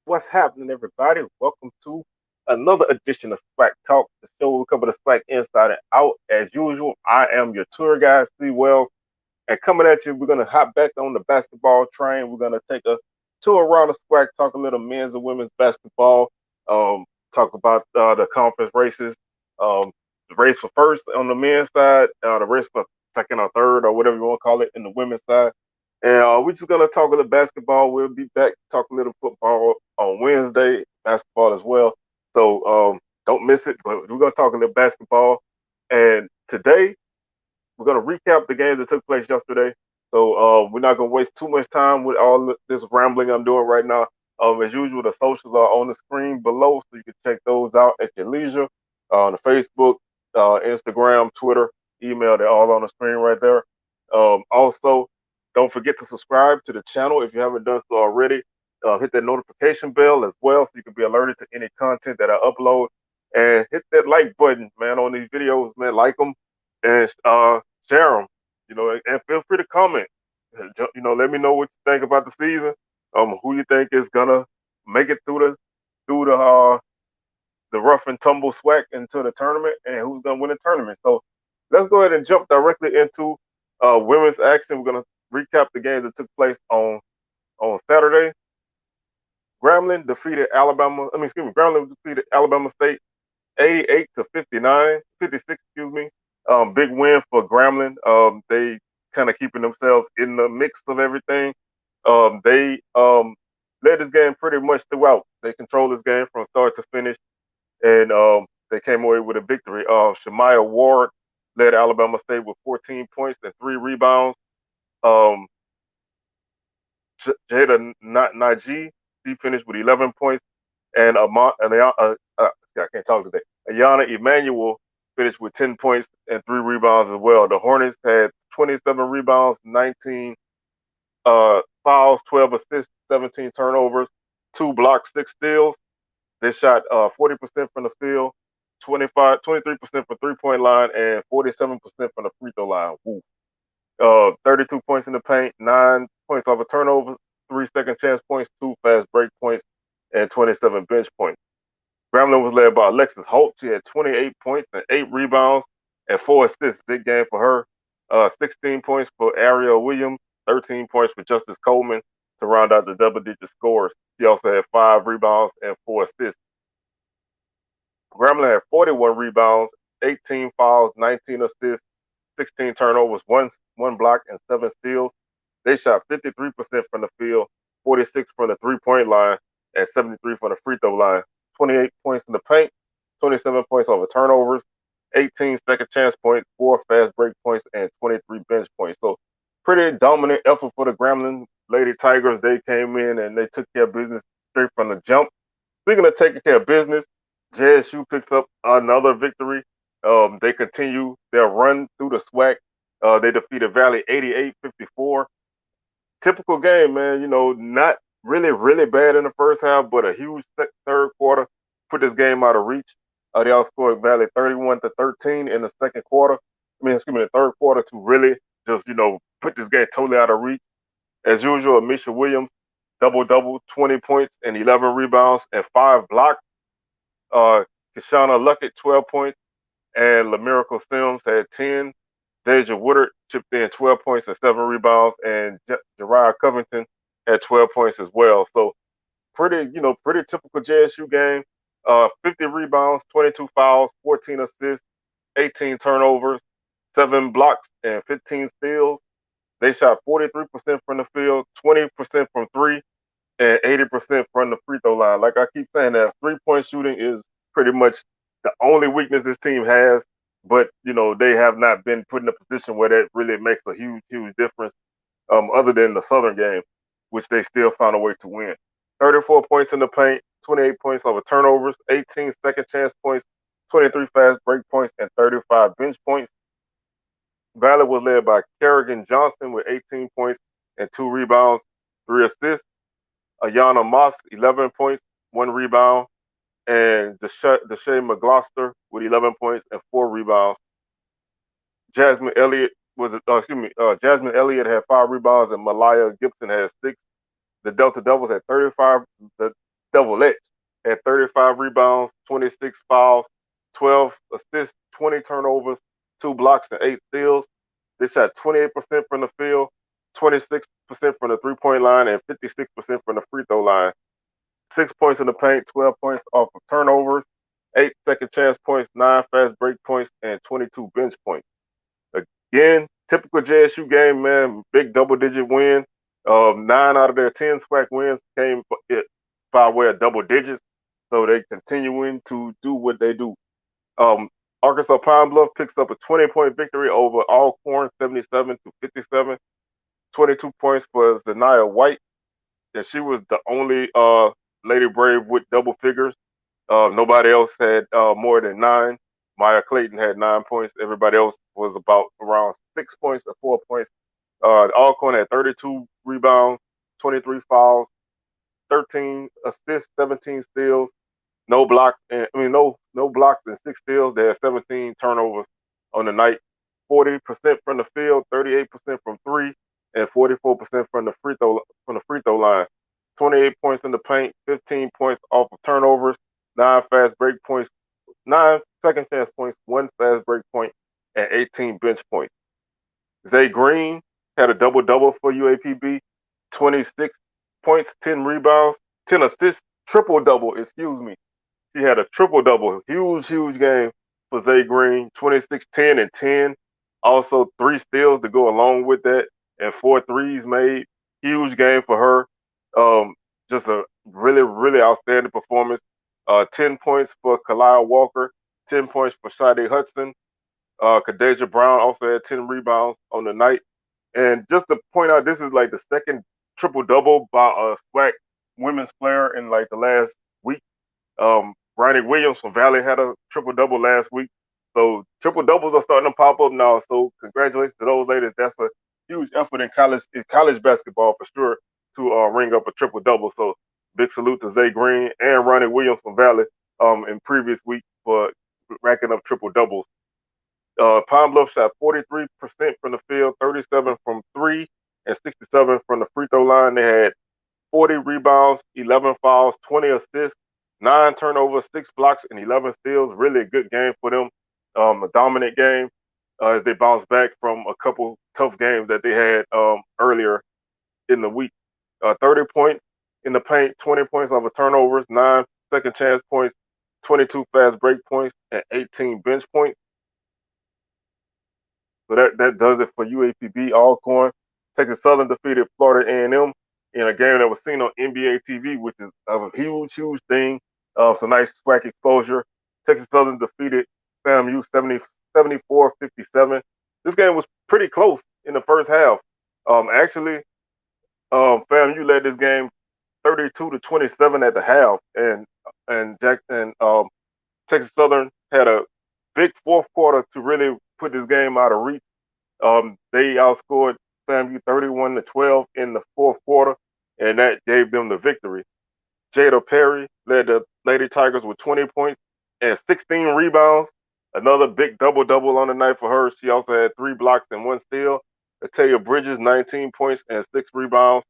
What's happening, everybody? Welcome to another edition of SWAC Talk, the show where we cover the SWAC inside and out. As usual, I am your tour guide, Steve Wells, and coming at you, we're going to hop back on the basketball train. We're going to take a tour around the SWAC, talk a little men's and women's basketball, talk about the conference races, the race for first on the men's side, the race for second or third, or whatever you want to call it, in the women's side. And we're just gonna talk a little basketball. We'll be back talk a little football on Wednesday, basketball as well. So don't miss it. But we're gonna talk a little basketball. And today we're gonna recap the games that took place yesterday. So we're not gonna waste too much time with all this rambling I'm doing right now. As usual, the socials are on the screen below, so you can check those out at your leisure. On the Facebook, Instagram, Twitter, email, they're all on the screen right there. Also, don't forget to subscribe to the channel if you haven't done so already. Hit that notification bell as well so you can be alerted to any content that I upload. And hit that like button, man, on these videos, man. Like them and share them, and feel free to comment. Let me know what you think about the season. Who you think is gonna make it through the rough and tumble SWAC into the tournament, and who's gonna win the tournament. So let's go ahead and jump directly into women's action. We're gonna recap the games that took place on Saturday. Grambling defeated Alabama. Grambling defeated Alabama State 88 to 59, 56, excuse me. Big win for Grambling. They kind of keeping themselves in the mix of everything. They led this game pretty much throughout. They controlled this game from start to finish, and they came away with a victory. Shemaya Ward led Alabama State with 14 points and 3 rebounds. Um, Jada Naji, she finished with 11 points, and I can't talk today. Ayana Emmanuel finished with 10 points and 3 rebounds as well. The Hornets had 27 rebounds, 19 fouls, 12 assists, 17 turnovers, 2 blocks, 6 steals. They shot 40% from the field, 23% from 3-point line, and 47% from the free throw line. Woo. 32 points in the paint, 9 points off a turnover, 3 second chance points, 2 fast break points, and 27 bench points. Grambling was led by Alexis Holt. She had 28 points and 8 rebounds and 4 assists. Big game for her. 16 points for Ariel Williams, 13 points for Justice Coleman to round out the double-digit scores. She also had 5 rebounds and 4 assists. Grambling had 41 rebounds, 18 fouls, 19 assists, 16 turnovers, one block, and 7 steals. They shot 53% from the field, 46 from the 3-point line, and 73 from the free throw line. 28 points in the paint, 27 points over turnovers, 18 second chance points, 4 fast break points, and 23 bench points. So pretty dominant effort for the Grambling Lady Tigers. They came in and they took care of business straight from the jump. Speaking of taking care of business, JSU picks up another victory. They continue their run through the SWAC. They defeated Valley 88-54. Typical game, man. Not really, really bad in the first half, but a huge third quarter put this game out of reach. They outscored Valley 31-13 in the second quarter. The third quarter to really just, put this game totally out of reach. As usual, Misha Williams, double-double, 20 points and 11 rebounds and 5 blocks. Kishana Luckett, 12 points, and LaMiracle Sims had 10. Deja Woodard chipped in 12 points and 7 rebounds, and Jariah Covington had 12 points as well. So pretty typical JSU game. 50 rebounds, 22 fouls, 14 assists, 18 turnovers, 7 blocks, and 15 steals. They shot 43% from the field, 20% from three, and 80% from the free throw line. Like I keep saying, that 3-point shooting is pretty much the only weakness this team has. But they have not been put in a position where that really makes a huge, huge difference. Other than the Southern game, which they still found a way to win. 34 points in the paint, 28 points over turnovers, 18 second chance points, 23 fast break points, and 35 bench points. Valley was led by Kerrigan Johnson with 18 points and 2 rebounds, 3 assists. Ayana Moss, 11 points, 1 rebound, and Deshae McGloster with 11 points and 4 rebounds. Jasmine Elliott Jasmine Elliott had 5 rebounds and Malaya Gibson had 6. The Delta Devils had 35. The double X. Had 35 rebounds, 26 fouls, 12 assists, 20 turnovers, 2 blocks, and 8 steals. They shot 28% from the field, 26% from the three-point line, and 56% from the free throw line. 6 points in the paint, 12 points off of turnovers, 8 second chance points, 9 fast break points, and 22 bench points. Again, typical JSU game, man. Big double-digit win. 9 out of their 10 SWAC wins came by way of double digits. So they continuing to do what they do. Arkansas Pine Bluff picks up a 20-point victory over Alcorn, 77-57. 22 points for Zanaya White. And she was the only Lady Brave with double figures. Nobody else had more than 9. Maya Clayton had 9 points. Everybody else was about around 6 points or 4 points. Alcorn had 32 rebounds, 23 fouls, 13 assists, 17 steals, no blocks, and no blocks and 6 steals. They had 17 turnovers on the night. 40% from the field, 38% from 3, and 44% from the free throw line. 28 points in the paint, 15 points off of turnovers, 9 fast break points, 9 second chance points, 1 fast break point, and 18 bench points. Zay Green had a double-double for UAPB, 26 points, 10 rebounds, 10 assists, triple-double, excuse me. She had a triple-double, huge game for Zay Green, 26, 10, and 10. Also 3 steals to go along with that, and 4 threes made. Huge game for her. Just a really outstanding performance. 10 points for Kalila Walker, 10 points for Sade Hudson. Kadeja Brown also had 10 rebounds on the night. And just to point out, this is like the second triple-double by a SWAC women's player in like the last week. Ronnie Williams from Valley had a triple-double last week. So triple-doubles are starting to pop up now. So congratulations to those ladies. That's a huge effort in college basketball for sure to ring up a triple-double. So big salute to Zay Green and Ronnie Williams from Valley in previous week for racking up triple-doubles. Pine Bluff shot 43% from the field, 37 from 3, and 67 from the free throw line. They had 40 rebounds, 11 fouls, 20 assists, 9 turnovers, 6 blocks, and 11 steals. Really a good game for them. A dominant game as they bounced back from a couple tough games that they had earlier in the week. 30 points in the paint, 20 points off of turnovers, 9 second chance points, 22 fast break points, and 18 bench points. So that does it for UAPB. Alcorn. Texas Southern defeated Florida A&M in a game that was seen on NBA TV, which is a huge thing. Some nice SWAC exposure. Texas Southern defeated FAMU 74-57. This game was pretty close in the first half. Actually, FAMU led this game 32-27 at the half, and Texas Southern had a big fourth quarter to really put this game out of reach. They outscored FAMU 31-12 in the fourth quarter, and that gave them the victory. Jada Perry led the Lady Tigers with 20 points and 16 rebounds. Another big double-double on the night for her. She also had 3 blocks and 1 steal. Atalia Bridges, 19 points and 6 rebounds.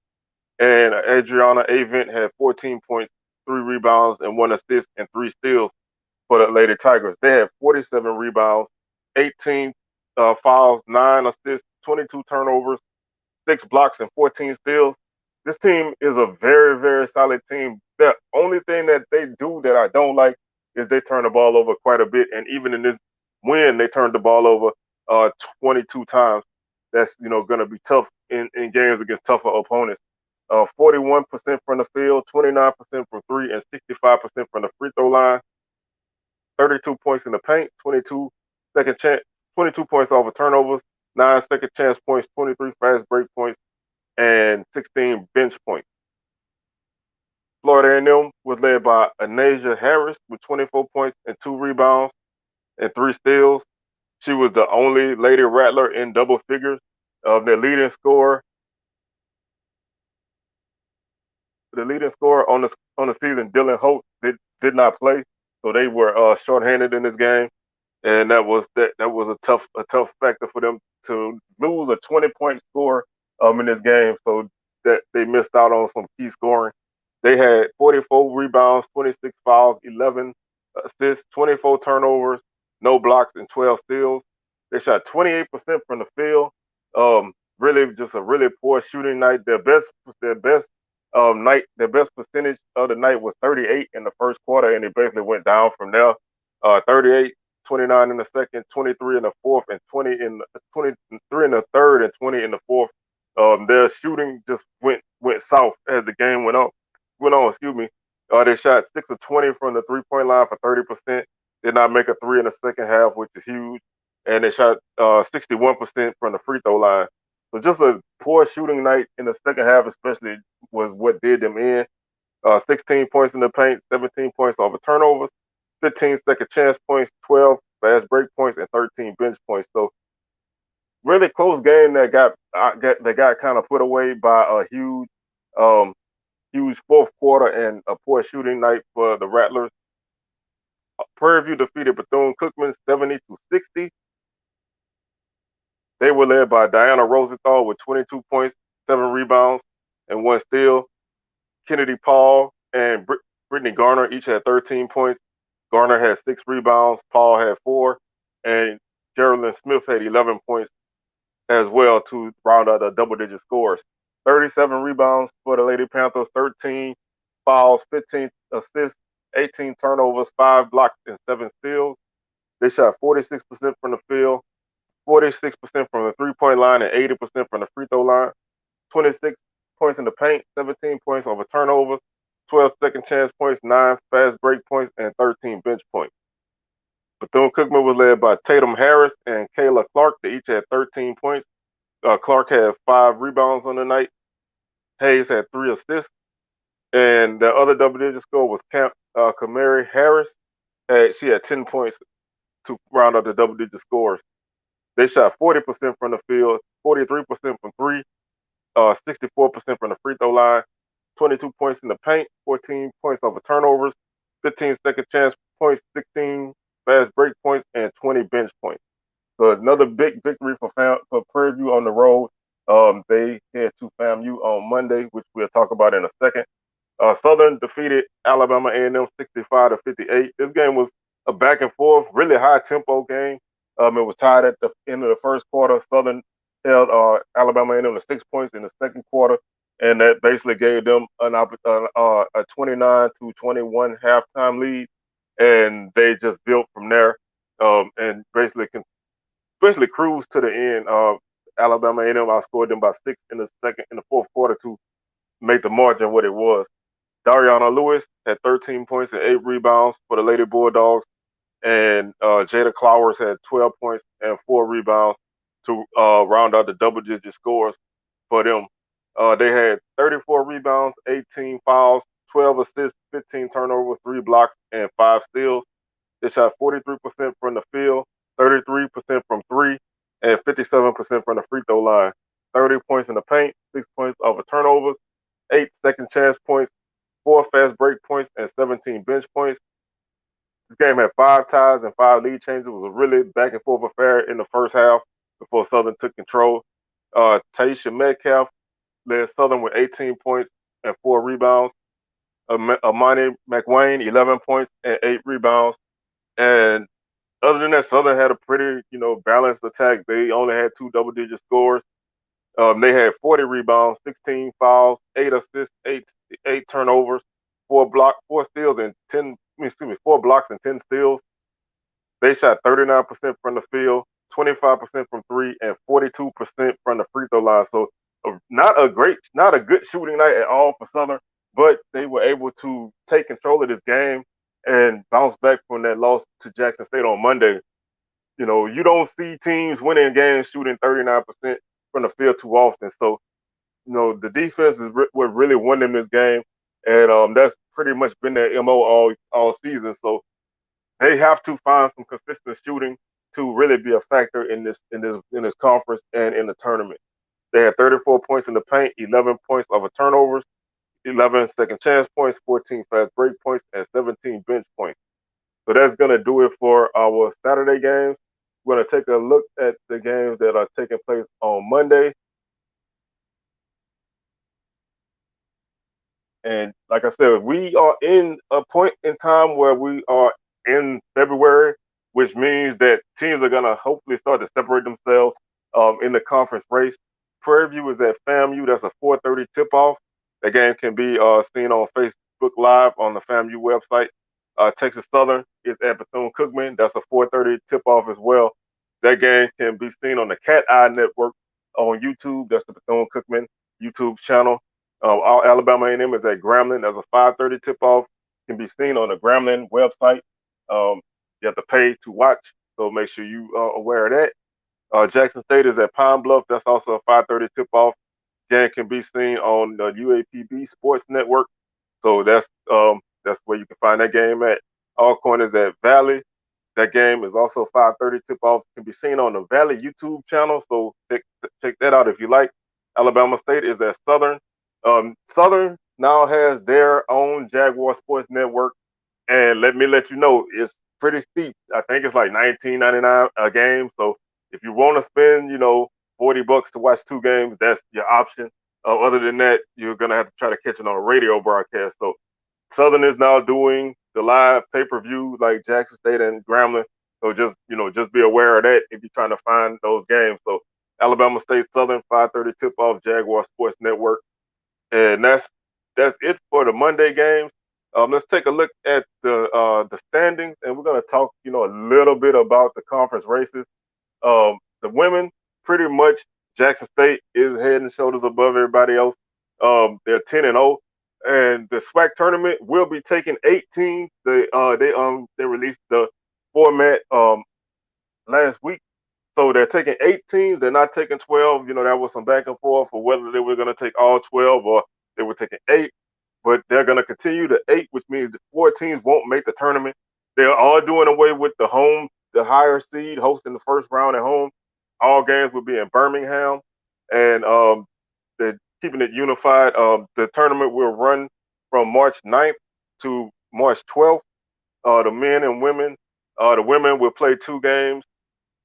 And Adriana Avent had 14 points, 3 rebounds, and 1 assist and 3 steals for the Lady Tigers. They had 47 rebounds, 18 fouls, 9 assists, 22 turnovers, 6 blocks, and 14 steals. This team is a very solid team. The only thing that they do that I don't like is they turn the ball over quite a bit. And even in this win, they turned the ball over 22 times. That's going to be tough in games against tougher opponents. 41% from the field, 29% from 3, and 65% from the free throw line. 32 points in the paint, 22 points off of turnovers, 9 second chance points, 23 fast break points, and 16 bench points. Florida A&M was led by Anasia Harris with 24 points and 2 rebounds and 3 steals. She was the only Lady Rattler in double figures. Their leading scorer, on the season, Dylan Holt, did not play, so they were shorthanded in this game, and that was a tough factor for them to lose a 20-point score in this game. So that they missed out on some key scoring. They had 44 rebounds, 26 fouls, 11 assists, 24 turnovers, no blocks, and 12 steals. They shot 28% from the field. Really, just a really poor shooting night. Their best percentage of the night was 38 in the first quarter, and it basically went down from there. 38, 29 in the second, 23 in the fourth, and 23 in the third, and 20 in the fourth. Their shooting just went south as the game went on. Excuse me. They shot 6 of 20 from the 3-point line for 30%. Did not make a three in the second half, which is huge, and they shot 61% from the free throw line. So just a poor shooting night in the second half, especially, was what did them in. 16 points in the paint, 17 points off of turnovers, 15 second chance points, 12 fast break points, and 13 bench points. So really close game that got kind of put away by a huge fourth quarter and a poor shooting night for the Rattlers. Prairie View defeated Bethune-Cookman 70-60. They were led by Diana Rosenthal with 22 points, 7 rebounds, and 1 steal. Kennedy Paul and Brittany Garner each had 13 points. Garner had 6 rebounds, Paul had 4, and Geraldine Smith had 11 points as well to round out the double-digit scores. 37 rebounds for the Lady Panthers, 13 fouls, 15 assists, 18 turnovers, 5 blocks, and 7 steals. They shot 46% from the field, 46% from the three-point line, and 80% from the free throw line. 26 points in the paint, 17 points over turnovers, 12 second chance points, 9 fast break points, and 13 bench points. Bethune-Cookman was led by Tatum Harris and Kayla Clark. They each had 13 points. Clark had 5 rebounds on the night. Hayes had 3 assists. And the other double-digit score was Kamari Harris. She had 10 points to round out the double-digit scores. They shot 40% from the field, 43% from 3, 64% from the free throw line, 22 points in the paint, 14 points over turnovers, 15 second chance points, 16 fast break points, and 20 bench points. So another big victory for Prairie View on the road. They head to FAMU on Monday, which we'll talk about in a second. Southern defeated Alabama A&M 65-58. This game was a back and forth, really high tempo game. It was tied at the end of the first quarter. Southern held Alabama A&M to 6 points in the second quarter, and that basically gave them a 29-21 halftime lead, and they just built from there and basically cruised to the end. Alabama A&M outscored them by 6 in the fourth quarter to make the margin what it was. Dariana Lewis had 13 points and 8 rebounds for the Lady Bulldogs, and Jada Clowers had 12 points and 4 rebounds to round out the double-digit scores for them. They had 34 rebounds, 18 fouls, 12 assists, 15 turnovers, 3 blocks, and 5 steals. They shot 43% from the field, 33% from 3, and 57% from the free throw line. 30 points in the paint, 6 points off of turnovers, 8 second chance points, 4 fast break points, and 17 bench points. This game had 5 ties and 5 lead changes. It was a really back and forth affair in the first half before Southern took control. Taisha Metcalf led Southern with 18 points and 4 rebounds. Amani McWayne, 11 points and 8 rebounds. And other than that, Southern had a pretty, balanced attack. They only had 2 double-digit scores. They had 40 rebounds, 16 fouls, 8 assists, 8 turnovers, 4 steals, and 4 blocks and 10 steals. They shot 39% from the field, 25% from 3, and 42% from the free throw line. So not a good shooting night at all for Southern, but they were able to take control of this game and bounce back from that loss to Jackson State on Monday. You don't see teams winning games shooting 39% from the field too often. So, the defense is what really won them this game, and that's pretty much been their MO all season. So they have to find some consistent shooting to really be a factor in this conference and in the tournament. They had 34 points in the paint, 11 points off of turnovers, 11 second chance points, 14 fast break points, and 17 bench points. So that's going to do it for our Saturday games. We're going to take a look at the games that are taking place on Monday. And like I said, we are in a point in time where we are in February, which means that teams are gonna hopefully start to separate themselves in the conference race. Prairie View is at FAMU. That's a 4:30 tip-off. The game can be seen on Facebook Live on the FAMU website. Texas Southern is at Bethune-Cookman. That's a 4:30 tip-off as well. That game can be seen on the Cat Eye Network on YouTube. That's the Bethune-Cookman YouTube channel. Alabama A&M is at Grambling. There's a 5:30 tip-off. Can be seen on the Grambling website. Um, you have to pay to watch, so make sure you are aware of that. Jackson State is at Pine Bluff. That's also a 5:30 tip-off. Game can be seen on the UAPB Sports Network. So that's where you can find that game at. Alcorn is at Valley. That game is also 5:30 tip-off. Can be seen on the Valley YouTube channel. So check that out if you like. Alabama State is at Southern. Southern now has their own Jaguar Sports Network, and let you know it's pretty steep. I think it's like $19.99 a game. So if you want to spend, $40 to watch two games, that's your option. Other than that, you're gonna have to try to catch it on a radio broadcast. So Southern is now doing the live pay-per-view like Jackson State and Grambling. So just be aware of that if you're trying to find those games. So Alabama State Southern 5:30 tip-off Jaguar Sports Network, and that's it for the Monday games. Let's take a look at the standings, and we're gonna talk a little bit about the conference races. The women, pretty much, Jackson State is head and shoulders above everybody else. They're 10-0, and the SWAC tournament will be taking 8 teams. They released the format last week, so they're taking 8 teams. They're not taking 12. There was some back and forth for whether they were going to take all 12 or they were taking 8. But they're going to continue to 8, which means the 4 teams won't make the tournament. They're all doing away with the higher seed hosting the first round at home. All games will be in Birmingham, and they're keeping it unified. The tournament will run from March 9th to March 12th. The men and women, the women will play 2 games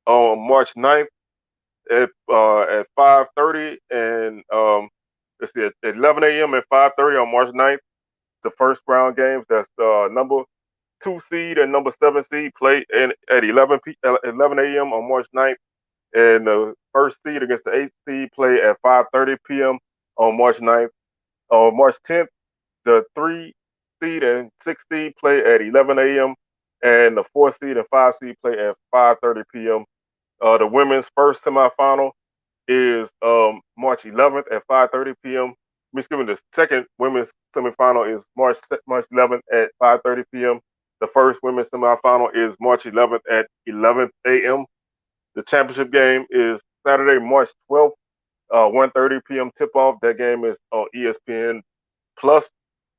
on March 9th at 5:30 and let's see at 11 a.m. and 5:30 on March 9th. The first round games, that's number 2 seed and number 7 seed play at 11 a.m. on March 9th, and the first seed against the 8th seed play at 5:30 p.m. on March 9th. On March 10th, the 3 seed and 6 seed play at 11 a.m. and the 4 seed and 5 seed play at 5:30 p.m. The women's first semifinal is March 11th at 5:30 p.m. Excuse me, the second women's semifinal is March 11th at 5:30 p.m. The first women's semifinal is March 11th at 11 a.m. The championship game is Saturday, March 12th, 1:30 p.m. tip-off. That game is on ESPN Plus,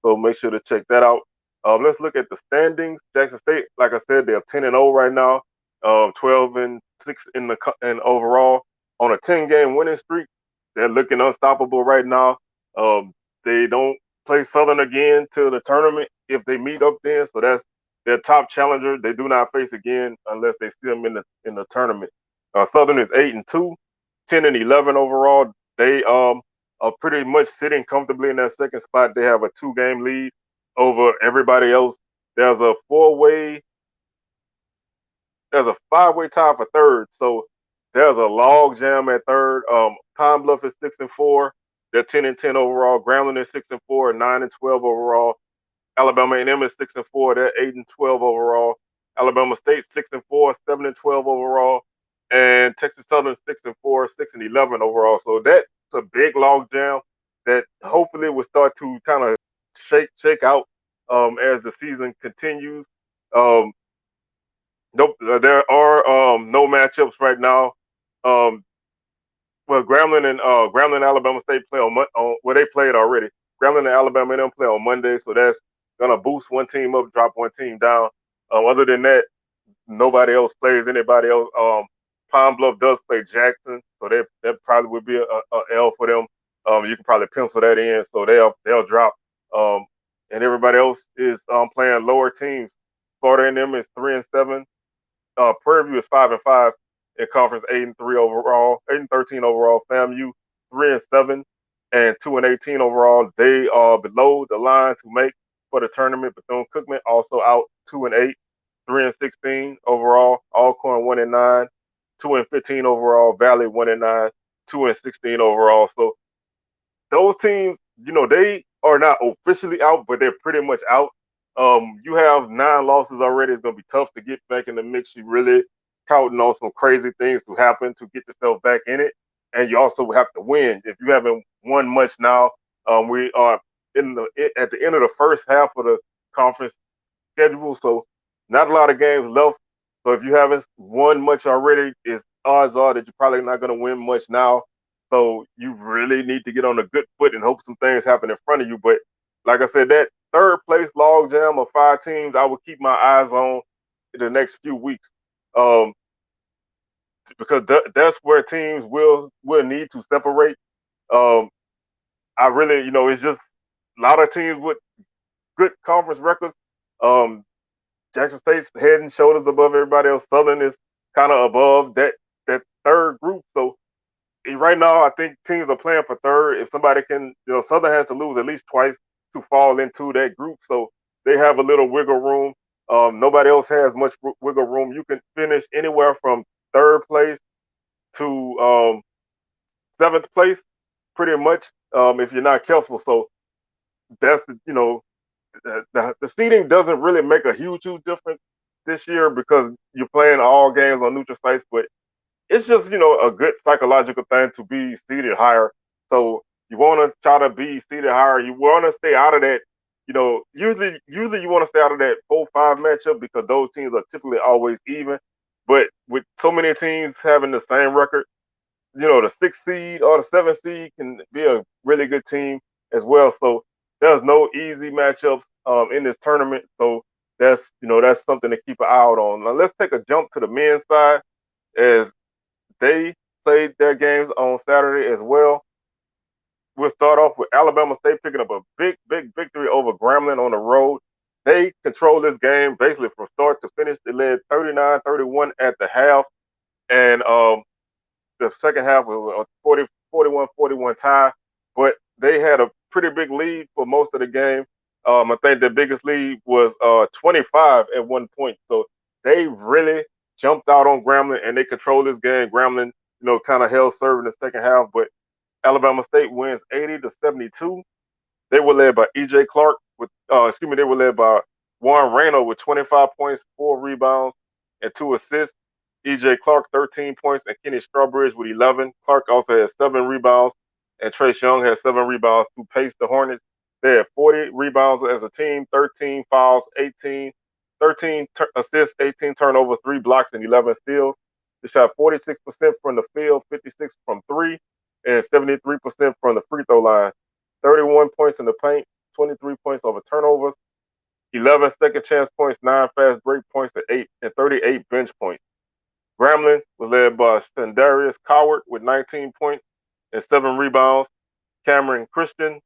so make sure to check that out. Let's look at the standings. Jackson State, like I said, they're 10-0 right now, 12-6 in overall on a 10-game winning streak. They're looking unstoppable right now. They don't play Southern again till the tournament if they meet up then, so that's their top challenger. They do not face again unless they see them in the tournament. Southern is 8-2, 10-11 overall. They are pretty much sitting comfortably in that second spot. They have a 2-game lead over everybody else. There's a 5-way tie for third. So there's a log jam at third. Pine Bluff is 6-4. They're 10-10 overall. Grambling is 6-4, 9-12 overall. Alabama A&M is 6-4. They're 8-12 overall. Alabama State 6-4, 7-12 overall. And Texas Southern 6-4, 6-11 overall. So that's a big log jam that hopefully will start to kind of shake out as the season continues. Nope, there are no matchups right now. Well, Grambling and Alabama State play they played already. Grambling and Alabama A&M play on Monday, so that's gonna boost one team up, drop one team down. Other than that, nobody else plays anybody else. Pine Bluff does play Jackson, so that probably would be a L for them. You can probably pencil that in, so they'll drop. And everybody else is playing lower teams. Florida A&M is 3-7. Prairie View is 5-5 in conference, 8-3 overall, 8-13 overall. FAMU 3-7, and 2-18 overall. They are below the line to make for the tournament. Bethune-Cookman also out 2-8, 3-16 overall. Alcorn 1-9, 2-15 overall. Valley 1-9, 2-16 overall. So those teams, they are not officially out, but they're pretty much out. You have 9 losses already. It's going to be tough to get back in the mix. You really counting on some crazy things to happen to get yourself back in it. And you also have to win. If you haven't won much now, we are at the end of the first half of the conference schedule, so not a lot of games left. So if you haven't won much already, it's odds are that you're probably not going to win much now. So you really need to get on a good foot and hope some things happen in front of you. But like I said, that third place log jam of 5 teams, I will keep my eyes on in the next few weeks, because that's where teams will need to separate. I really, it's just a lot of teams with good conference records. Jackson State's head and shoulders above everybody else. Southern is kind of above that third group. So right now, I think teams are playing for third. If somebody can, Southern has to lose at least twice to fall into that group. So they have a little wiggle room. Nobody else has much wiggle room. You can finish anywhere from third place to 7th place, pretty much, if you're not careful. So that's the seeding doesn't really make a huge difference this year because you're playing all games on neutral sites, but it's just, a good psychological thing to be seeded higher. So you want to try to be seeded higher. You want to stay out of that, usually you want to stay out of that 4-5 matchup because those teams are typically always even. But with so many teams having the same record, the 6th seed or the 7th seed can be a really good team as well. So there's no easy matchups in this tournament. So that's something to keep an eye out on. Now let's take a jump to the men's side as they played their games on Saturday as well. We'll start off with Alabama State picking up a big victory over Grambling on the road. They controlled this game basically from start to finish. They led 39-31 at the half, and the second half was a 41-41 tie, but they had a pretty big lead for most of the game. I think the biggest lead was 25 at one point. So they really jumped out on Grambling and they controlled this game. Grambling, kind of held serve in the second half, but Alabama State wins 80-72. They were led by E.J. Clark they were led by Warren Rayno with 25 points, 4 rebounds, and 2 assists. E.J. Clark, 13 points, and Kenny Strawbridge with 11. Clark also had 7 rebounds, and Trace Young had 7 rebounds to pace the Hornets. They had 40 rebounds as a team, 13 fouls, 13 assists, 18 turnovers, 3 blocks, and 11 steals. They shot 46% from the field, 56 from 3, and 73% from the free throw line. 31 points in the paint, 23 points over turnovers, 11 second chance points, 9 fast break points, and 38 bench points. Grambling was led by Shandarius Coward with 19 points and 7 rebounds. Cameron Christian,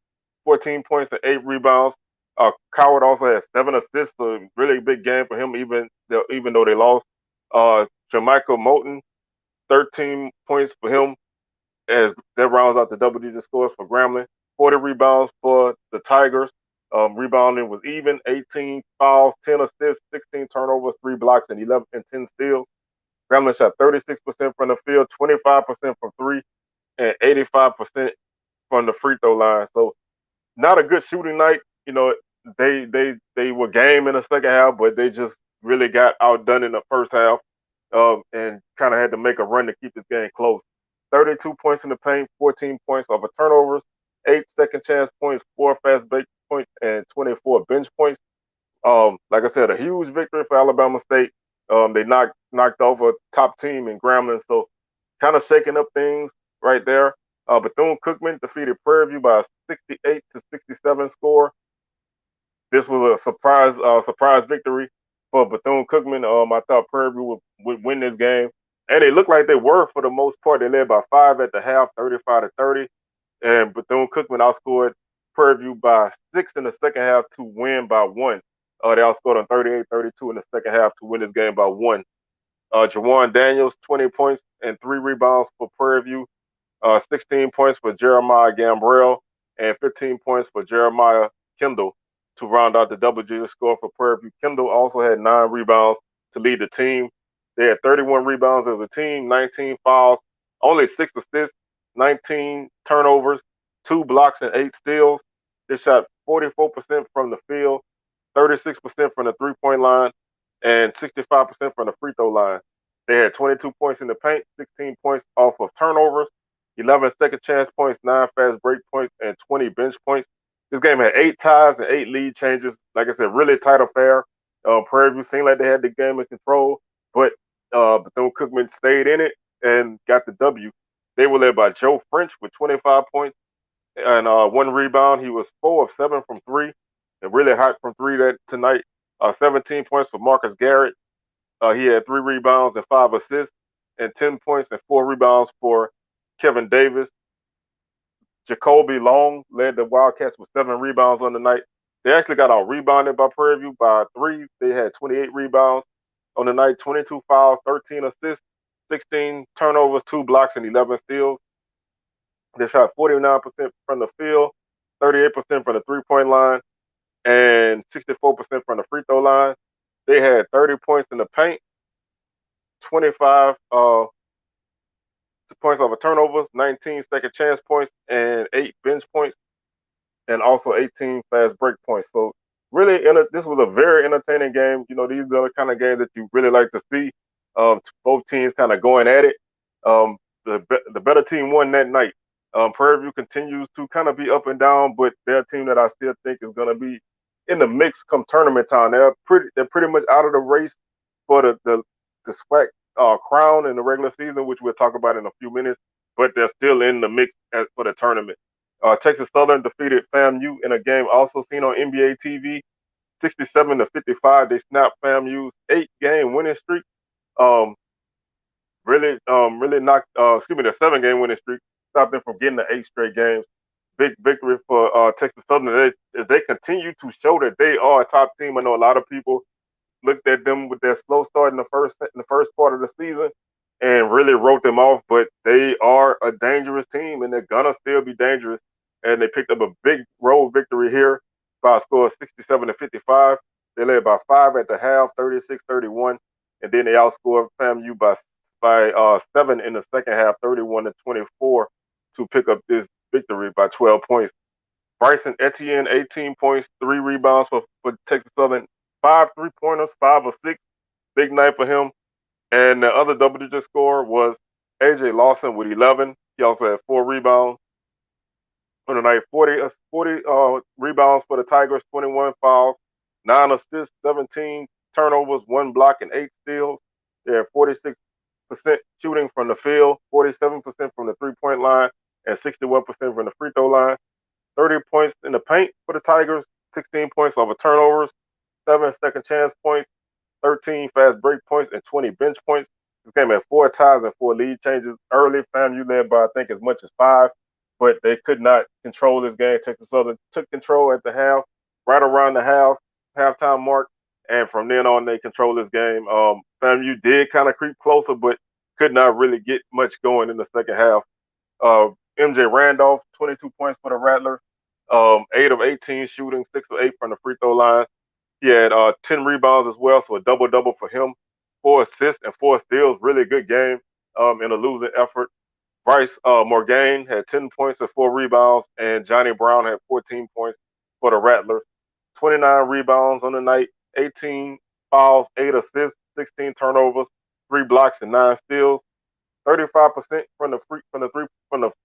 14 points and 8 rebounds. Coward also had 7 assists, so a really big game for him, even though they lost. Jermichael Moulton, 13 points for him, as that rounds out the double-digit scores for Grambling. 40 rebounds for the Tigers. Rebounding was even, 18 fouls, 10 assists, 16 turnovers, 3 blocks, and 10 steals. Grambling shot 36% from the field, 25% from 3, and 85% from the free throw line. So not a good shooting night. They were game in the second half, but they just really got outdone in the first half, and kind of had to make a run to keep this game close. 32 points in the paint, 14 points over turnovers, 8 second chance points, 4 fast break points, and 24 bench points. Like I said, a huge victory for Alabama State. They knocked off a top team in Grambling, so kind of shaking up things right there. Bethune-Cookman defeated Prairie View by a 68-67 score. This was a surprise victory for Bethune-Cookman. I thought Prairie View would win this game, and it looked like they were for the most part. They led by 5 at the half, 35-30, and Bethune-Cookman outscored Prairie View by 6 in the second half to win by 1. They outscored on 38-32 in the second half to win this game by 1. Jawan Daniels, 20 points and 3 rebounds for Prairie View. 16 points for Jeremiah Gambrell, and 15 points for Jeremiah Kendall to round out the double-digit score for Prairie View. Kendall also had 9 rebounds to lead the team. They had 31 rebounds as a team, 19 fouls, only 6 assists, 19 turnovers, 2 blocks, and 8 steals. They shot 44% from the field, 36% from the three-point line, and 65% from the free throw line. They had 22 points in the paint, 16 points off of turnovers, 11 second chance points, 9 fast break points, and 20 bench points. This game had 8 ties and 8 lead changes. Like I said, really tight affair. Prairie View seemed like they had the game in control, but Bethune-Cookman stayed in it and got the W. They were led by Joe French with 25 points and 1 rebound. He was 4 of 7 from 3 and really hot from 3 tonight. 17 points for Marcus Garrett. He had 3 rebounds and 5 assists, and 10 points and 4 rebounds for Kevin Davis. Jacoby Long led the Wildcats with 7 rebounds on the night. They actually got out rebounded by Prairie View by 3. They had 28 rebounds on the night, 22 fouls, 13 assists, 16 turnovers, 2 blocks, and 11 steals. They shot 49% from the field, 38% from the three-point line, and 64% from the free throw line. They had 30 points in the paint, 25 points off of turnovers, 19 second chance points, and 8 bench points, and also 18 fast break points. So really, this was a very entertaining game. You know, these are the kind of games that you really like to see. Both teams kind of going at it. The better team won that night. Prairie View continues to kind of be up and down, but they're a team that I still think is going to be in the mix come tournament time. They're pretty much out of the race for the SWAC crown in the regular season, which we'll talk about in a few minutes, but they're still in the mix for the tournament. Texas Southern defeated FAMU in a game also seen on NBA TV, 67-55. They snapped FAMU's 8-game winning streak. Really knocked, their 7-game winning streak, stopped them from getting the 8 straight games. Big victory for Texas Southern. They continue to show that they are a top team. I know a lot of people looked at them with their slow start in the first part of the season and really wrote them off, but they are a dangerous team and they're gonna still be dangerous. And they picked up a big road victory here by a score of 67-55. They led by 5 at the half, 36-31, and then they outscored FAMU by 7 in the second half, 31-24, to pick up this victory by 12 points. Bryson Etienne, 18 points, 3 rebounds for Texas Southern, 5 3-pointers, 5 of 6. Big night for him. And the other double-digit scorer was A.J. Lawson with 11. He also had 4 rebounds on the night. 40 rebounds for the Tigers, 21 fouls, 9 assists, 17 turnovers, 1 block, and 8 steals. They had 46% shooting from the field, 47% from the three-point line, and 61% from the free throw line. 30 points in the paint for the Tigers, 16 points off of turnovers, 7 second chance points, 13 fast break points, and 20 bench points. This game had 4 ties and 4 lead changes. Early, FAMU led by, I think, as much as 5, but they could not control this game. Texas Southern took control at the half, right around the halftime mark, and from then on, they controlled this game. FAMU did kind of creep closer, but could not really get much going in the second half. MJ Randolph, 22 points for the Rattlers, 8 of 18 shooting, 6 of 8 from the free throw line. He had 10 rebounds as well, so a double-double for him, 4 assists and 4 steals. Really good game in a losing effort. Bryce Morgan had 10 points and 4 rebounds, and Johnny Brown had 14 points for the Rattlers. 29 rebounds on the night, 18 fouls, 8 assists, 16 turnovers, 3 blocks, and 9 steals. 35% from the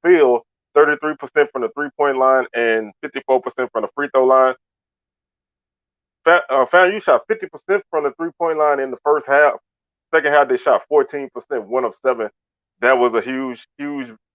field, 33% from the three-point line, and 54% from the free throw line. FAMU shot 50% from the three-point line in the first half. Second half, they shot 14%, 1 of 7. That was a huge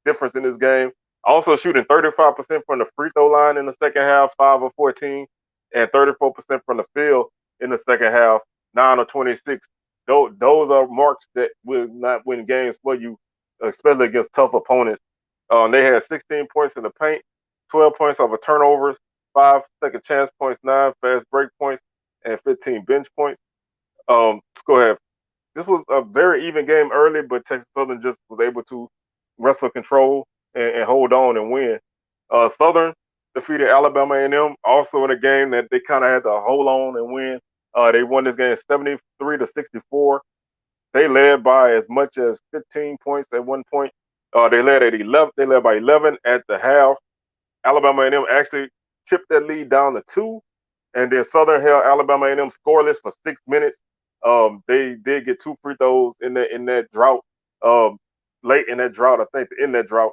difference in this game. Also shooting 35% from the free throw line in the second half, 5 of 14, and 34% from the field in the second half, 9 of 26. Those are marks that will not win games for you, especially against tough opponents. They had 16 points in the paint, 12 points off of turnovers, 5 second chance points, 9 fast break points, and 15 bench points. Go ahead. This was a very even game early, but Texas Southern just was able to wrestle control and hold on and win. Southern defeated Alabama A&M also in a game that they kind of had to hold on and win. They won this game 73-64. They led by as much as 15 points at one point. They led at 11. They led by 11 at the half. Alabama A&M actually chipped that lead down to 2, and then Southern held Alabama A&M scoreless for 6 minutes. They did get 2 free throws in that drought. Late in that drought, I think in that drought.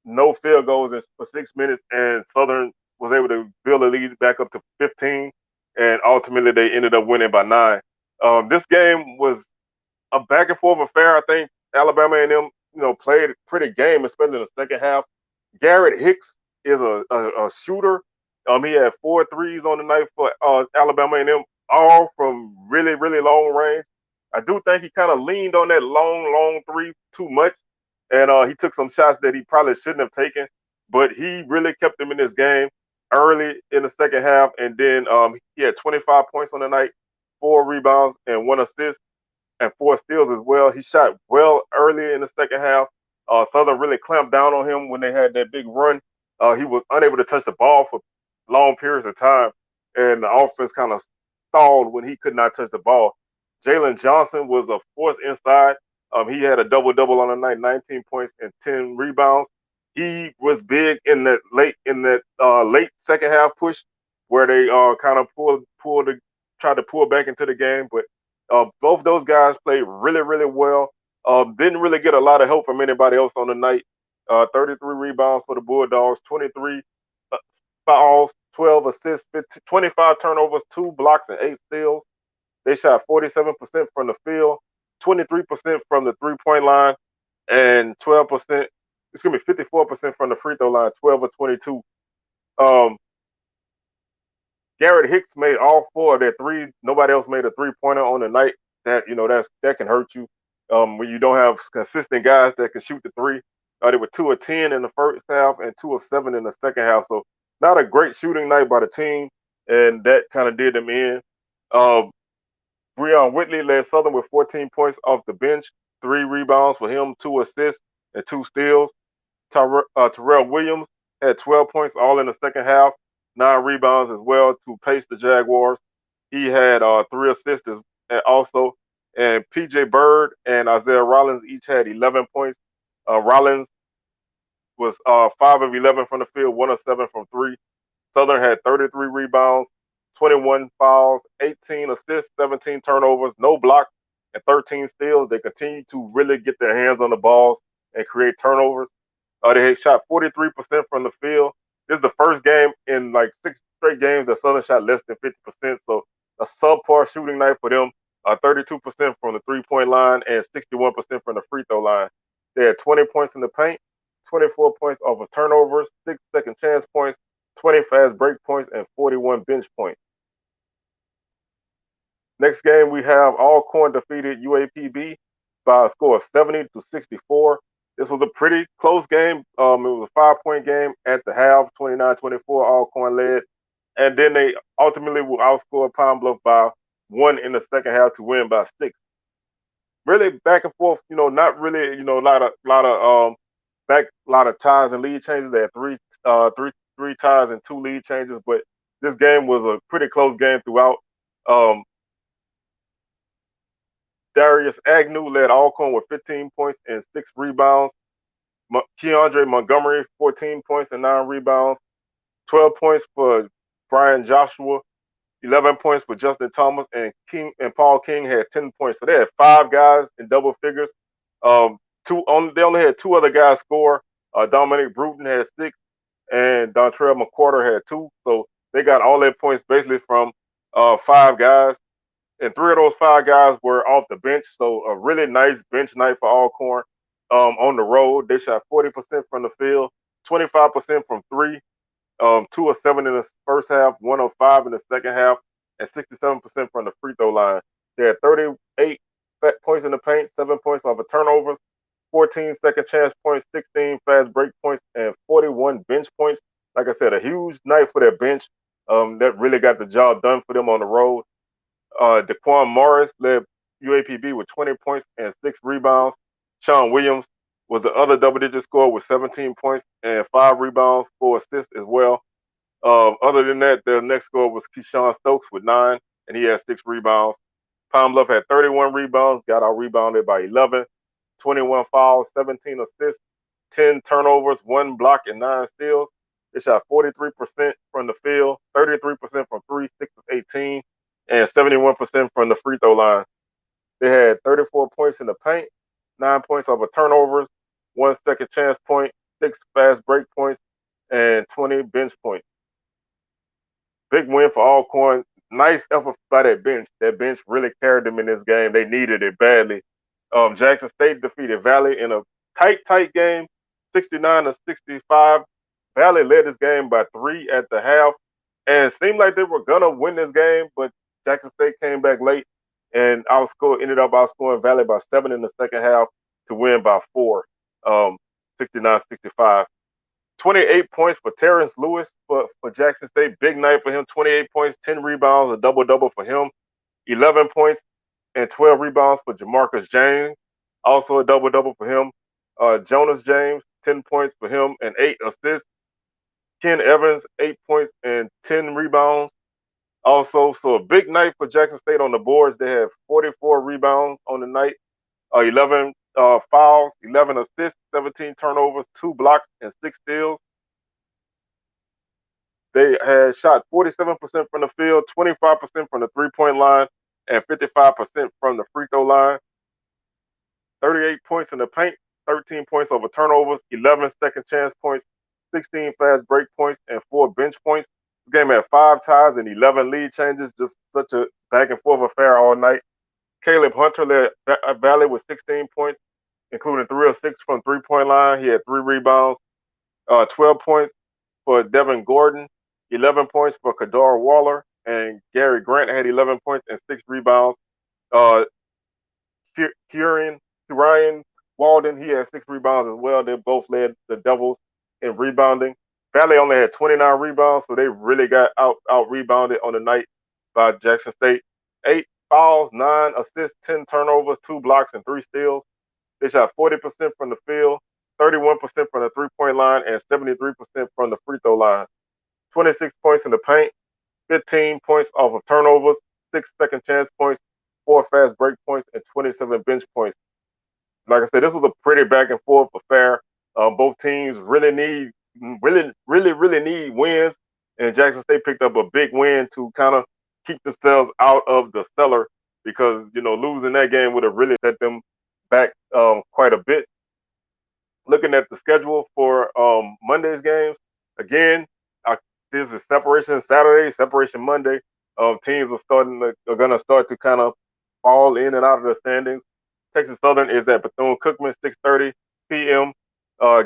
No field goals for 6 minutes, and Southern was able to build a lead back up to 15, and ultimately they ended up winning by 9. This game was a back and forth affair. I think Alabama A&M, played a pretty game, especially in the second half. Garrett Hicks is a shooter. He had 4 threes on the night for Alabama A&M, all from really, really long range. I do think he kind of leaned on that long three too much, and he took some shots that he probably shouldn't have taken. But he really kept them in this game early in the second half, and then he had 25 points on the night, 4 rebounds, and 1 assist, and 4 steals as well. He shot well early in the second half. Southern really clamped down on him when they had that big run. He was unable to touch the ball for long periods of time, and the offense kind of stalled when he could not touch the ball. Jalen Johnson was a force inside. He had a double-double on the night, 19 points and 10 rebounds. He was big in that late second half push where they kind of tried to pull back into the game, but both those guys played really, really well. Didn't really get a lot of help from anybody else on the night. 33 rebounds for the Bulldogs, 23 fouls, 12 assists, 25 turnovers, 2 blocks, and 8 steals. They shot 47% from the field, 23% from the three-point line, and 54% from the free throw line, 12 of 22. Garrett Hicks made all 4 of their threes. Nobody else made a three-pointer on the night. That can hurt you when you don't have consistent guys that can shoot the three. They were 2 of 10 in the first half and 2 of 7 in the second half. So not a great shooting night by the team, and that kind of did them in. Breon Whitley led Southern with 14 points off the bench, 3 rebounds for him, 2 assists, and 2 steals. Terrell Williams had 12 points all in the second half, 9 rebounds as well to pace the Jaguars. He had 3 assists also. And P.J. Bird and Isaiah Rollins each had 11 points. Rollins was 5 of 11 from the field, 1 of 7 from 3. Southern had 33 rebounds, 21 fouls, 18 assists, 17 turnovers, no blocks, and 13 steals. They continue to really get their hands on the balls and create turnovers. They had shot 43% from the field. This is the first game in like 6 straight games that Southern shot less than 50%. So a subpar shooting night for them. 32% from the three-point line and 61% from the free throw line. They had 20 points in the paint, 24 points off of turnovers, 6 second chance points, 20 fast break points, and 41 bench points. Next game, we have Alcorn defeated UAPB by a score of 70-64. This was a pretty close game. It was a 5-point game at the half, 29-24. Alcorn led, and then they ultimately will outscore Pine Bluff by 1 in the second half to win by 6. Really back and forth, not really, a lot of ties and lead changes. They had three ties and 2 lead changes, but this game was a pretty close game throughout. Darius Agnew led Alcorn with 15 points and 6 rebounds. Keandre Montgomery, 14 points and 9 rebounds. 12 points for Brian Joshua. 11 points for Justin Thomas, and Paul King had 10 points. So they had 5 guys in double figures. They only had 2 other guys score. Dominic Bruton had 6, and Dontrell McQuarter had 2. So they got all their points basically from 5 guys. And 3 of those 5 guys were off the bench. So a really nice bench night for Alcorn. On the road, they shot 40% from the field, 25% from 3. 2 of 7 in the first half, 1 of 5 in the second half, and 67% from the free throw line. They had 38 points in the paint, 7 points off of turnovers, 14 second chance points, 16 fast break points, and 41 bench points. Like I said, a huge night for their bench. That really got the job done for them on the road. Daquan Morris led UAPB with 20 points and 6 rebounds. Sean Williams was the other double-digit scorer with 17 points and 5 rebounds, 4 assists as well. Other than that, the next scorer was Keyshawn Stokes with 9, and he had 6 rebounds. Pine Bluff had 31 rebounds, got out rebounded by 11, 21 fouls, 17 assists, 10 turnovers, 1 block, and 9 steals. They shot 43% from the field, 33% from 3, 6 of 18, and 71% from the free throw line. They had 34 points in the paint, 9 points off of turnovers, 1 second chance point, 6 fast break points, and 20 bench points. Big win for Alcorn. Nice effort by that bench. That bench really carried them in this game. They needed it badly. Jackson State defeated Valley in a tight game, 69-65. Valley led this game by 3 at the half, and it seemed like they were gonna win this game, but Jackson State came back late and ended up outscoring Valley by 7 in the second half to win by 4, 69-65. 28 points for Terrence Lewis for Jackson State. Big night for him. 28 points, 10 rebounds, a double-double for him. 11 points and 12 rebounds for Jamarcus James. Also a double-double for him. Jonas James, 10 points for him and 8 assists. Ken Evans, 8 points and 10 rebounds. Also, so a big night for Jackson State on the boards. They had 44 rebounds on the night, 11 fouls, 11 assists, 17 turnovers, 2 blocks, and 6 steals. They had shot 47% from the field, 25% from the three-point line, and 55% from the free throw line. 38 points in the paint, 13 points over turnovers, 11 second chance points, 16 fast break points, and 4 bench points. The game had 5 ties and 11 lead changes, just such a back and forth affair all night. Caleb Hunter led Valley with 16 points, including 3 of 6 from three-point line. He had 3 rebounds, 12 points for Devin Gordon, 11 points for Kadar Waller, and Gary Grant had 11 points and 6 rebounds. Ryan Walden, he had 6 rebounds as well. They both led the Devils in rebounding. Valley only had 29 rebounds, so they really got out rebounded on the night by Jackson State. 8 fouls, 9 assists, 10 turnovers, 2 blocks, and 3 steals. They shot 40% from the field, 31% from the three-point line, and 73% from the free throw line. 26 points in the paint, 15 points off of turnovers, 6 second chance points, 4 fast break points, and 27 bench points. Like I said, this was a pretty back and forth affair. Both teams really need wins, and Jackson State picked up a big win to kind of keep themselves out of the cellar because losing that game would have really set them back quite a bit. Looking at the schedule for Monday's games, again, this is separation Saturday, separation Monday. Teams are gonna start to kind of fall in and out of the standings. Texas Southern is at Bethune-Cookman, 6:30 p.m.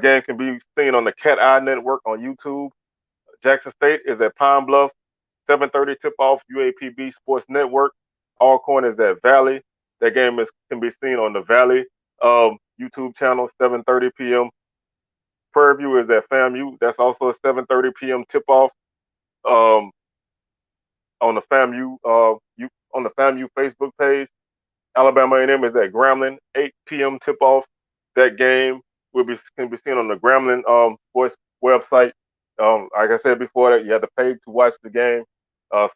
Game can be seen on the Cat Eye Network on YouTube. Jackson State is at Pine Bluff, 7:30 tip-off, UAPB Sports Network. Alcorn is at Valley. That game can be seen on the Valley YouTube channel, 7:30 p.m. Prairie View is at FAMU. That's also a 7:30 p.m. tip-off on the FAMU Facebook page. Alabama A&M is at Grambling, 8 p.m. tip-off. That game can be seen on the Grambling Sports website. Like I said before, that you have to pay to watch the game.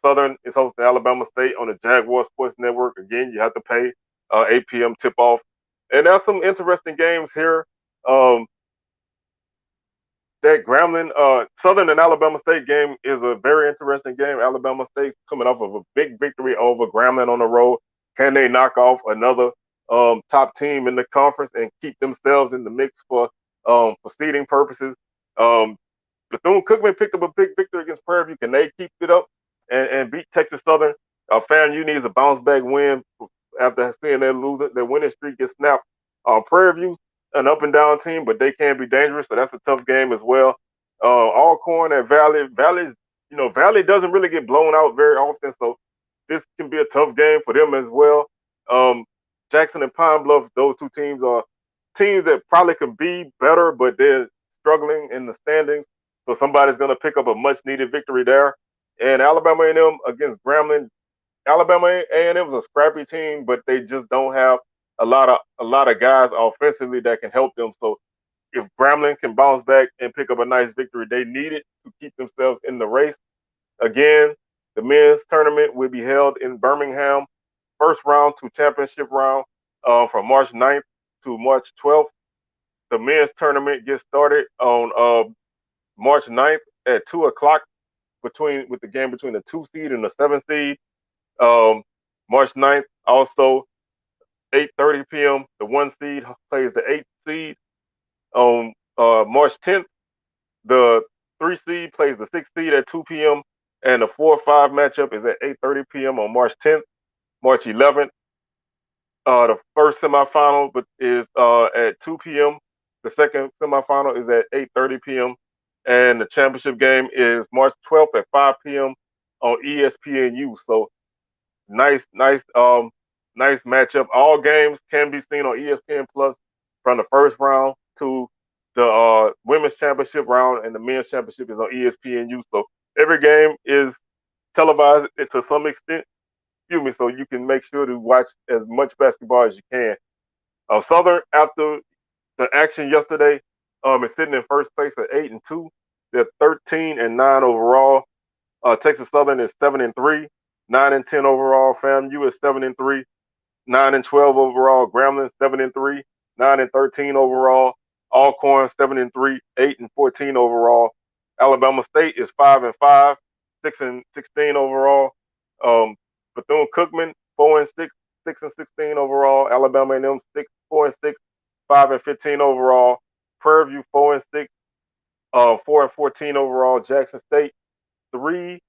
Southern is hosting Alabama State on the Jaguar Sports Network. Again, you have to pay 8 p.m. tip-off. And there's some interesting games here. That Grambling, Southern and Alabama State game is a very interesting game. Alabama State coming off of a big victory over Grambling on the road. Can they knock off another top team in the conference and keep themselves in the mix for seeding purposes? Bethune-Cookman picked up a big victory against Prairie View. Can they keep it up and beat Texas Southern? FAMU needs a bounce-back win after seeing their winning streak get snapped. Prairie View's an up-and-down team, but they can be dangerous, so that's a tough game as well. Alcorn at Valley. Valley doesn't really get blown out very often, so this can be a tough game for them as well. Jackson and Pine Bluff, those two teams are teams that probably could be better, but they're struggling in the standings. So somebody's going to pick up a much-needed victory there. And Alabama A&M against Grambling. Alabama A&M is a scrappy team, but they just don't have a lot of guys offensively that can help them. So if Grambling can bounce back and pick up a nice victory, they need it to keep themselves in the race. Again, the men's tournament will be held in Birmingham, first round to championship round, from March 9th to March 12th. The men's tournament gets started on March 9th at 2 o'clock with the game between the 2 seed and the 7 seed. Um, March 9th, also 8:30 p.m. The 1 seed plays the 8 seed. On March 10th, the 3 seed plays the 6 seed at 2 p.m. and the 4-5 matchup is at 8:30 p.m. on March 10th. March 11th, the first semifinal is at 2 p.m. The second semifinal is at 8:30 p.m. and the championship game is March 12th at 5 p.m. on ESPNU. So nice matchup. All games can be seen on ESPN Plus from the first round to the women's championship round, and the men's championship is on ESPNU. So every game is televised to some extent. Excuse me. So you can make sure to watch as much basketball as you can. Southern, after the action yesterday, is sitting in first place at 8-2. They're 13-9 overall. Texas Southern is 7-3, 9-10 overall. FAMU is 7-3, 9-12 overall. Grambling 7-3, 9-13 overall. Alcorn 7-3, 8-14 overall. Alabama State is 5-5, 6-16 overall. Bethune-Cookman 4-6, 6-16 overall. Alabama A&M 4-6, 5-15 overall. Prairie View 4-6, 4-14 overall. Jackson State 3-7,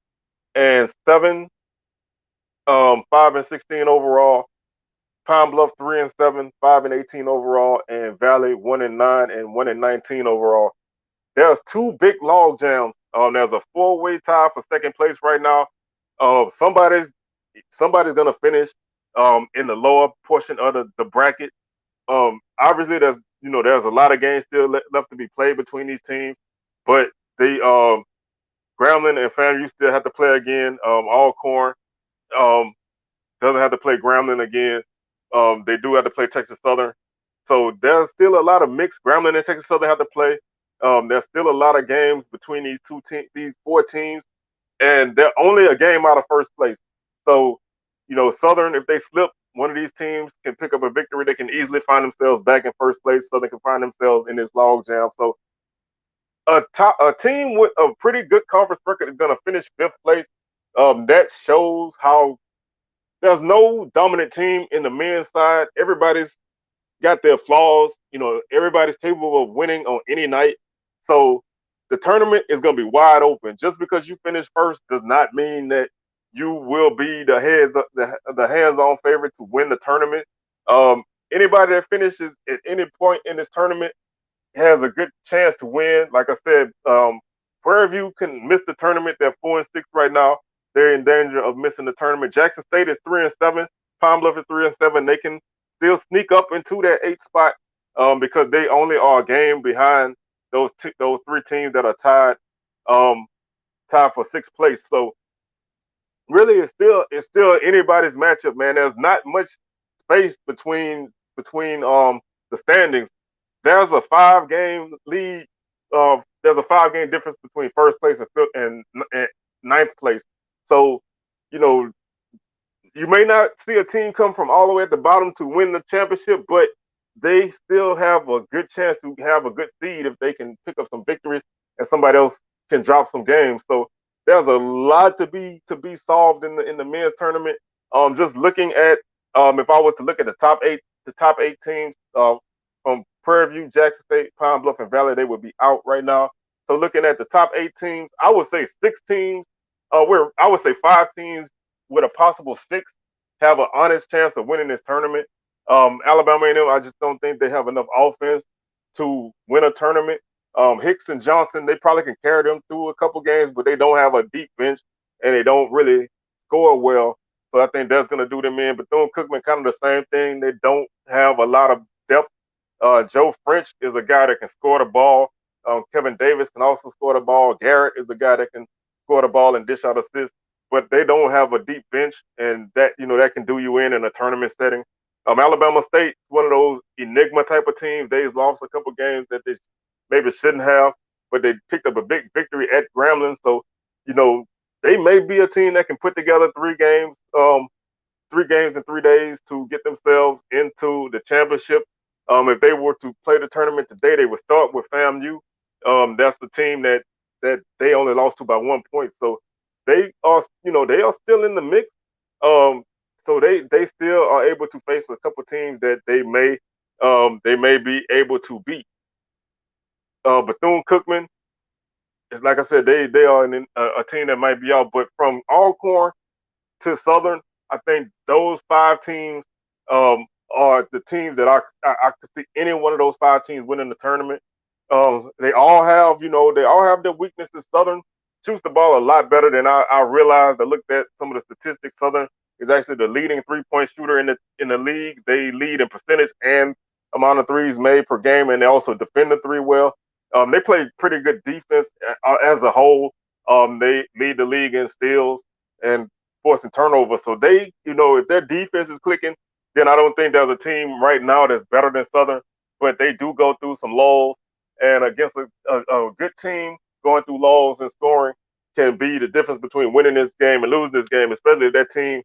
5-16 overall. Pine Bluff 3-7, 5-18 overall, and Valley 1-9 and 1-19 overall. There's two big log jams. There's a 4-way tie for second place right now. Somebody's gonna finish in the lower portion of the bracket. Obviously, there's a lot of games still left to be played between these teams, but they Grambling and FAMU still have to play again. Alcorn doesn't have to play Grambling again. They do have to play Texas Southern. So there's still a lot of mixed. Grambling and Texas Southern have to play. There's still a lot of games between these 4 teams, and they're only a game out of first place. So, Southern, if they slip, one of these teams can pick up a victory. They can easily find themselves back in first place. Southern can find themselves in this log jam. So a team with a pretty good conference record is going to finish 5th place. That shows how there's no dominant team in the men's side. Everybody's got their flaws. Everybody's capable of winning on any night. So the tournament is going to be wide open. Just because you finish first does not mean that you will be the hands-on favorite to win the tournament. Anybody that finishes at any point in this tournament has a good chance to win. Like I said, Prairie View can miss the tournament. They're 4-6 right now. They're in danger of missing the tournament. Jackson State is 3-7. Pine Bluff is 3-7. They can still sneak up into that 8th spot because they only are a game behind those 3 teams that are tied for 6th place. So really, it's still anybody's matchup, man. There's not much space between the standings. There's a 5-game lead. There's a 5-game difference between first place and 9th place. So, you may not see a team come from all the way at the bottom to win the championship, but they still have a good chance to have a good seed if they can pick up some victories and somebody else can drop some games. So there's a lot to be solved in the men's tournament. Just looking at if I was to look at the top 8 teams from Prairie View, Jackson State, Pine Bluff, and Valley, they would be out right now. So looking at the top 8 teams, I would say 6 teams. I would say 5 teams with a possible 6 have an honest chance of winning this tournament. Alabama A&M, I just don't think they have enough offense to win a tournament. Hicks and Johnson, they probably can carry them through a couple games, but they don't have a deep bench and they don't really score well. So I think that's going to do them in. Bethune-Cookman, kind of the same thing. They don't have a lot of depth. Joe French is a guy that can score the ball. Kevin Davis can also score the ball. Garrett is a guy that can score the ball and dish out assists, but they don't have a deep bench, and that that can do you in a tournament setting. Alabama State, one of those enigma type of teams. They've lost a couple games that they maybe shouldn't have, but they picked up a big victory at Grambling. So, they may be a team that can put together 3 games in 3 days to get themselves into the championship. If they were to play the tournament today, they would start with FAMU. That's the team that they only lost to by 1 point. So they are still in the mix. Um, so they still are able to face a couple teams that they may be able to beat. Bethune-Cookman is, like I said, they are a team that might be out, but from Alcorn to Southern, I think those 5 teams are the teams that I could see any one of those 5 teams winning the tournament. They all have their weaknesses. Southern shoots the ball a lot better than I realized. I looked at some of the statistics. Southern is actually the leading 3-point shooter in the league. They lead in percentage and amount of threes made per game, and they also defend the three well. They play pretty good defense as a whole. They lead the league in steals and forcing turnovers. So if their defense is clicking, then I don't think there's a team right now that's better than Southern. But they do go through some lulls, and against a good team, going through lulls and scoring can be the difference between winning this game and losing this game, especially if that team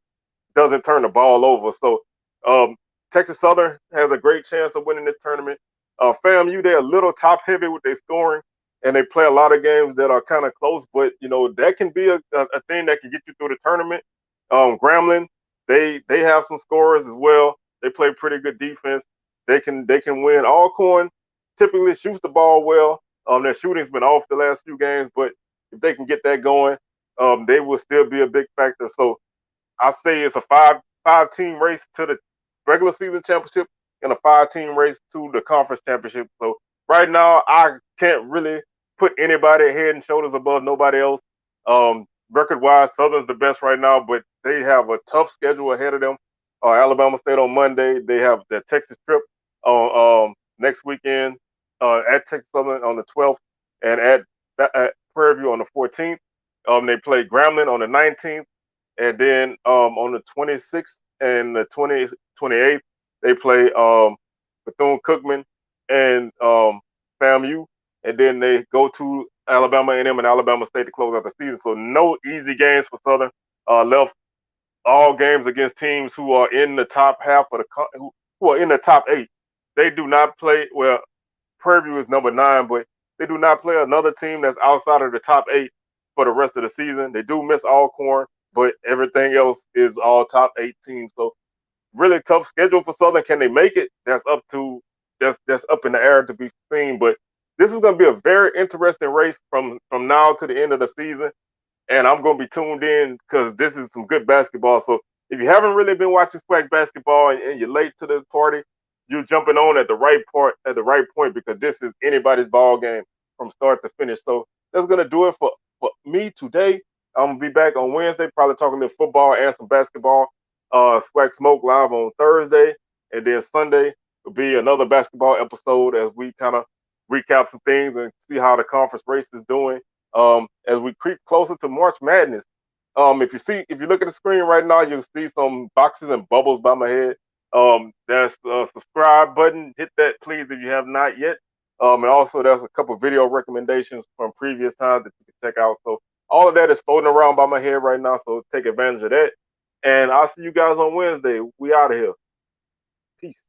doesn't turn the ball over. So um, Texas Southern has a great chance of winning this tournament. FAMU, they're a little top heavy with their scoring, and they play a lot of games that are kind of close, but that can be a thing that can get you through the tournament. Grambling, they have some scorers as well. They play pretty good defense. They can win. Alcorn typically shoots the ball well. Their shooting's been off the last few games, but if they can get that going, they will still be a big factor. So I say it's a five team race to the regular season championship and a 5 team race to the conference championship. So right now, I can't really put anybody head and shoulders above nobody else. Record wise, Southern's the best right now, but they have a tough schedule ahead of them. Alabama State on Monday. They have the Texas trip on next weekend at Texas Southern on the 12th and at Prairie View on the 14th. They play Grambling on the 19th. And then on the 26th and the 28th, they play Bethune-Cookman and FAMU. And then they go to Alabama A&M and Alabama State to close out the season. So no easy games for Southern. Left all games against teams who are in the top half of who are in the top 8. They do not play, well, Prairie View is number 9, but they do not play another team that's outside of the top 8 for the rest of the season. They do miss Alcorn, but everything else is all top 8 teams. So really tough schedule for Southern. Can they make it? That's up in the air to be seen. But this is going to be a very interesting race from now to the end of the season. And I'm going to be tuned in because this is some good basketball. So if you haven't really been watching SWAC basketball and you're late to the party, you're jumping on at the right point because this is anybody's ball game from start to finish. So that's going to do it for me today. I'm going to be back on Wednesday, probably talking to football and some basketball. SWAC Smoke live on Thursday. And then Sunday will be another basketball episode as we kind of recap some things and see how the conference race is doing. As we creep closer to March Madness. If you look at the screen right now, you'll see some boxes and bubbles by my head. There's a subscribe button. Hit that, please, if you have not yet. And also there's a couple video recommendations from previous times that you can check out. So all of that is floating around by my head right now. So take advantage of that. And I'll see you guys on Wednesday. We out of here. Peace.